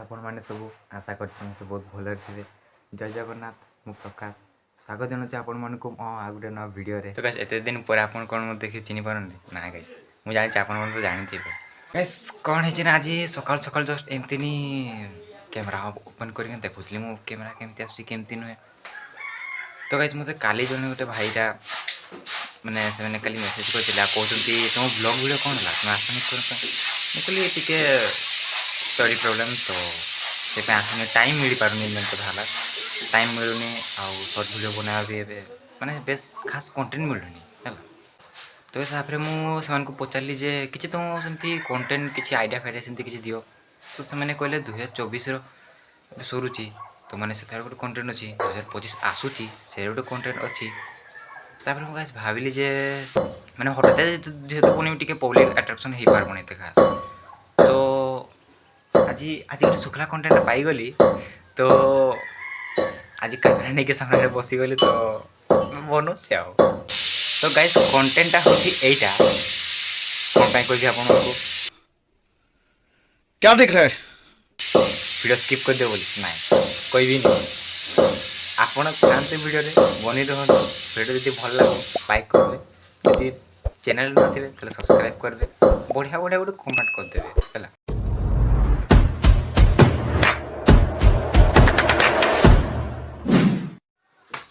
आपण मैंने सब आशा कर समस्त बहुत भल थे। जय जगन्नाथ मु प्रकाश स्वागत जनाऊँ आपण मन को आ गोटे नया वीडियो रे। तो गाइस एते दिन पर आपण कोन मत देखि चिनि पारन ना गाइस मु जानि आपण मन तो जानि थिबे गाइस कोन हे ना आज सकाल सकाल जस्ट एमतिनी कैमरा ओपन करके देखुतली मु कैमरा केमती आसी केमती नुहे। तो गाइस मते काली जने गोटे भाईटा माने से माने काली मेसेज करथिला कहउतंती तुम ब्लॉग वीडियो कोन ला तुम आसन कर मु कहली टिके स्टडी प्रॉब्लम तो से पे आसने टाइम मिल पारनी मन तो भाला टाइम मिलुनी आ शॉर्ट वीडियो बना भी माने बेस खास कंटेंट मिलुनी हला। तो इस हिसाब रे मु समान को पचारली जे किछि तो सेमती कंटेंट किछि आइडिया फाइडिया सेमती किछि दियो। तो से माने कहले 2024 रो सरुची तो माने से थार गोटे कंटेंट अछि 2025 आसुची से गोटे कंटेंट अछि। तापर मु गाइस भाबिली जे माने हठात जेहेतु पुनी टिके पब्लिक अट्रैक्शन हे पार बने खास तो आज गोटे शुक्ला कंटेंट पाई गली। तो आज कैमेरा नहीं के सामने बसी गली तो बनौचे आ। तो गाइस कंटेंटा होची एटा कोन पाई कहबी आपन को क्या देख रहा है वीडियो स्किप कर दे बोली नहीं कहबी नहीं आपन जानते वीडियो रे बनी रहन वीडियो यदि भल लागो लाइक करबे यदि चैनल न थिबे तले सब्सक्राइब करबे बढ़िया बढ़िया गोटे कमेंट कर देबे हला।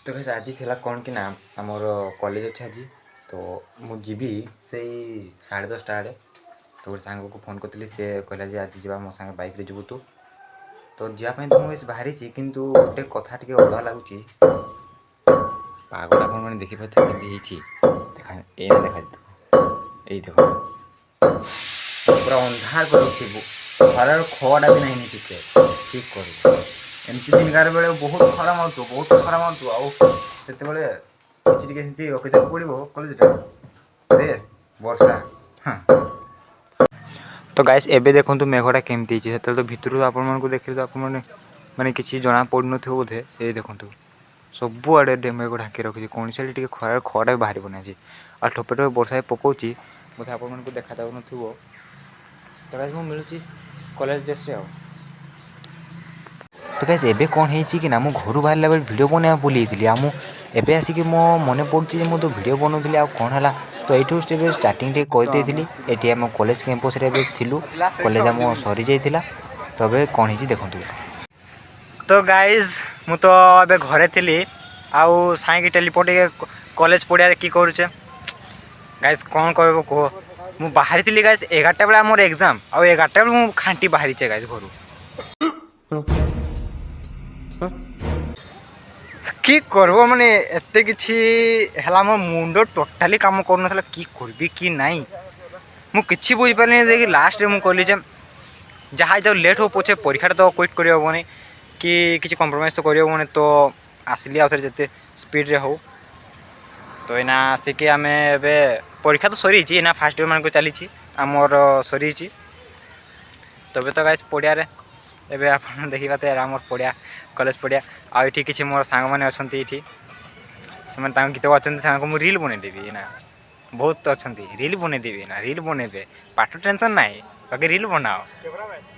तो गाइस आज थिला कोन कि ना हमर कॉलेज अछि आज तो मु जीबी से 10:30 आड़े तो गोटे सांग को फोन करथिली से कहला जे आज जीवा मो संग बाइक रे जीबू तो जिया पई तो मु बाहरी छी किंतु गोटे कथा टिके अडवा लागुची पागल आपन माने देखि पछ केंदी हिची देखा ए देखा ए देखो पूरा अंधार कर रखिबो खरार खोडा भी नहीं टिके ठीक करू एमती दिन गार बेले बहुत खरा मारतो आ सेते बेले किछि टिके सेंती ओके पड़िबो कॉलेज रे वर्षा हां। तो गाइस एबे देखंतु मेघटा केमती छि सेते तो भितरु आपन मन को देखि तो आपन माने किछि जना पड़ नथो बोधे ए देखंतु सब आड़े डेमे को ढाकी रखि कोन से टिके खरा खरा बाहरी बना छि आ ठोपे ठोपे वर्षा पकोची बोधे आपन मन को देखा जाउ नथुबो। तो गाइस मु मिलुची कॉलेज ड्रेस रे आ। तो गाइस एबे कोन हेची कि ना मु घरु बाहर लेवल वीडियो बना बोलीथिली आ मु एबे आसी कि मो मने पड़ची जे मु तो वीडियो बनौथिली आ कोन हला तो एठू स्टेज स्टार्टिंग टे कहि देथिली एटी हम कॉलेज कैंपस रे बे थिलु कॉलेज हम सरी जाइथिला तबे कोन हेची देखंतु। तो गाइस मु तो एबे घरे थिली आउ साई की टेलीपोर्ट कॉलेज पड़िया रे की करूचे गाइस कोन कहबो को मु बाहरी थिली गाइस 11टा बेला मोर एग्जाम आ 11टा बेला मु खांटी बाहरी छे गाइस घरु कि करबो माने एते किछि हला मो मुंडो टोटली काम कर नथला की करबी की नाही मु किछि बुझ पारनी देखि लास्ट रे मु कहली जे जहा जो लेट हो पछे परीक्षा तो क्विट करियो बने कि किछि कॉम्प्रोमाइज तो करियो बने तो आसली आउथरे जते स्पीड रे हो तो एना से कि हमें एबे परीक्षा तो सरी छि ना फर्स्ट ईयर मान को चली छि हमर सरी छि तबे तो गाइस पडिया रे एबे आपन देखि बाते हमर पडिया कॉलेज पडिया आ एठी किछि मोर सांग माने अछंती एठी समान तांग गीत अछंती सांग को मु रील बने देबी ना बहुत अछंती रील बने देबी ना रील बनेबे पाठ टेंशन नाही बाकी रील बनाओ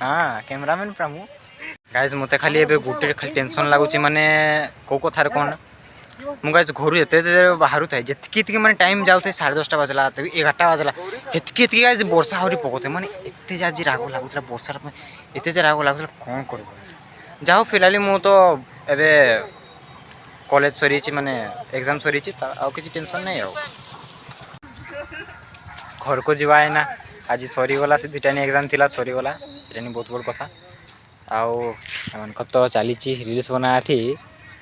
हां कैमरामैन प्रमु गाइस मते खाली एबे गुटे खाली टेंशन लागुची माने को कथार कोन मु गाइस घरु एते बाहरु थाई जेतकी माने टाइम जाउ थाई 10:30 बजला त 11टा बजला एतकी गाइस वर्षा हरी पकोते माने एते जाजी राग लागुतला वर्षा एते जे राग लागुतला कोन करबो जाओ फिलहाल मु तो एबे कॉलेज सरी छि माने एग्जाम सरी छि आ किछि टेंशन नै हो घर को जीवा है ना आज सरी गला से दुटा ने एग्जाम थिला सरी गला सेटा नि बहुत बड़ कथा आउ मन कत चली छि रील्स बना आठी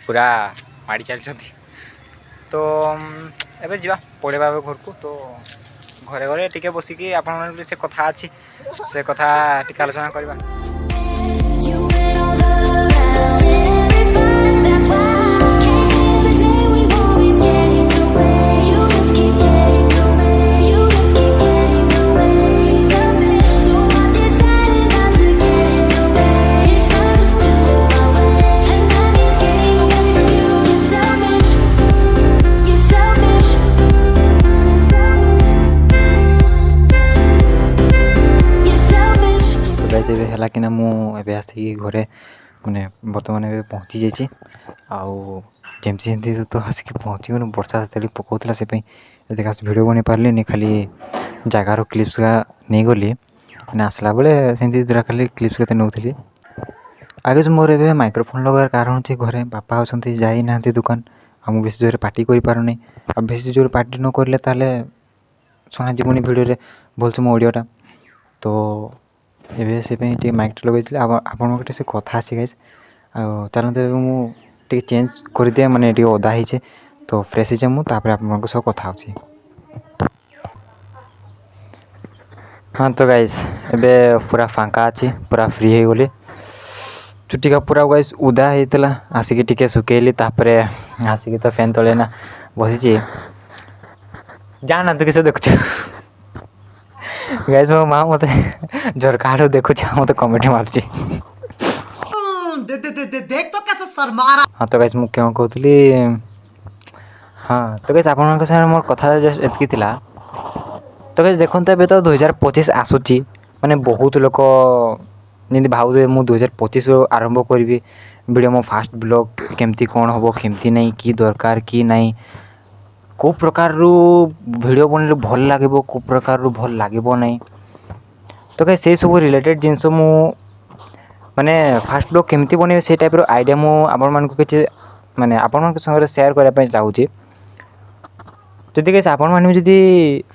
पूरा माड़ी चल छथि तो एबे जीवा पड़ेबा घर को तो घरे घरे टिके बसी कि आपन से कथा अछि से कथा टिका आलोचना करबा। गाइस एबे हला कि ना मु एबे आसी घरे माने वर्तमान एबे पहुंची जाइछि आउ जेमसी तो आसिक पहुंची गनु वर्षा तेली पकोतला से पई एते खास वीडियो बने पारली नि खाली जगार क्लिप्स का नहीं गली ना आसला बेले सेंती दुरा खाली क्लिप्स केते नउथली आगे जो मोर एबे माइक्रोफोन लगार कारण छै घरे बापा होसंती जाई नांती दुकान हम बेसी जोर पार्टी करि पारो नै अब बेसी जोर पार्टी न करले ताले सुना जीवनी वीडियो रे बोलछ मो ऑडियोटा तो एबे से पे टी माइक लगैছিল आपन मके से कथा आसी गाइस आ चलन तो मु टी चेंज कर दे माने टी ओदा हिचे तो फ्रेश हिचे मु तापर आपन मके सो कथा होची। हाँ तो गाइस एबे पूरा फांका अछि पूरा फ्री हे गोली छुट्टी का पूरा गाइस उदा हेतला आसी टिके सुकेली तापर आसी तो फैन तले ना बसिची जाना तो किसे देखछ गाइस मो मां मते झरकाड़ो देखु छ मते कमेंट मारची देख तो कैसे शर्मा रहा। हां तो गाइस मु क्यों कहतली हां तो गाइस आपन के साथ मोर कथा जस्ट एतकी थिला तो गाइस देखन त बे तो 2025 आसुची माने बहुत लोक निंदी भाउ मु 2025 रो आरंभ करबी वीडियो मो फास्ट ब्लॉग केमती कोन होबो केमती नहीं की दरकार की नहीं को प्रकार रो वीडियो बनले भल लागबो को प्रकार रो भल लागबो नहीं तो गाइस से सब रिलेटेड जिंस मु माने फास्ट ब्लॉग केमती बने से टाइप रो आईडिया मु आपन मान को किछ माने आपन मान के संग शेयर करै पय चाहू छी जदि गाइस आपन मान जदि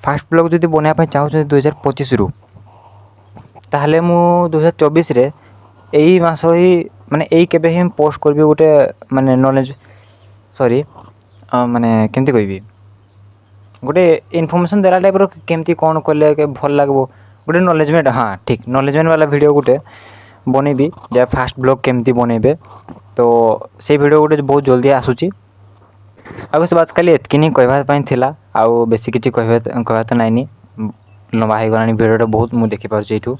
फास्ट ब्लॉग जदि बना पय चाहू छी 2025 रो ताहले मु 2024 रे एई मासो ही माने एई केबे ही पोस्ट करबी गोटे माने नॉलेज सॉरी माने केमती कहबी गोटे इन्फॉर्मेशन देला टाइप रो केमती कोन करले के भल लागबो गोटे नॉलेजमेंट हां ठीक नॉलेजमेंट वाला वीडियो गोटे बनेबी जे फास्ट ब्लॉग केमती बनेबे तो से वीडियो गोटे बहुत जल्दी आसुची आगो से बात खाली एतकी नहीं कहबा पय थिला आ बेसी किछि कहबा तो नाइनी लंबा हे गलानी वीडियो बहुत मु देखि पार जेठू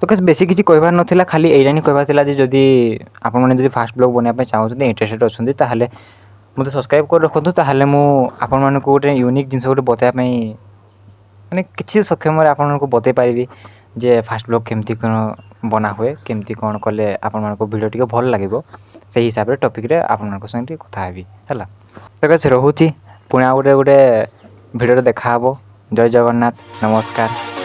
तो कस बेसी किछि कहबार नथिला खाली एइरानी कहबा थिला जे जदी आपन माने जदी फास्ट ब्लॉग बनिया पय चाहउछन इंटरेस्टेड अछन ताहले मते सब्सक्राइब कर रखंतु ताहले मु आपन माने को गोटे यूनिक जिंस गोटे बताया पय माने किछि सक्षम रे आपन को बतै पारिबी जे फास्ट ब्लॉग केमती कोन बना हुए केमती कोन करले आपन मान को वीडियो टिके भल लागबो से हिसाब रे टॉपिक रे आपन मान को संग कथा हेबी हला तो कस रहूची पुना गोटे वीडियो देखा हबो जय जगन्नाथ नमस्कार।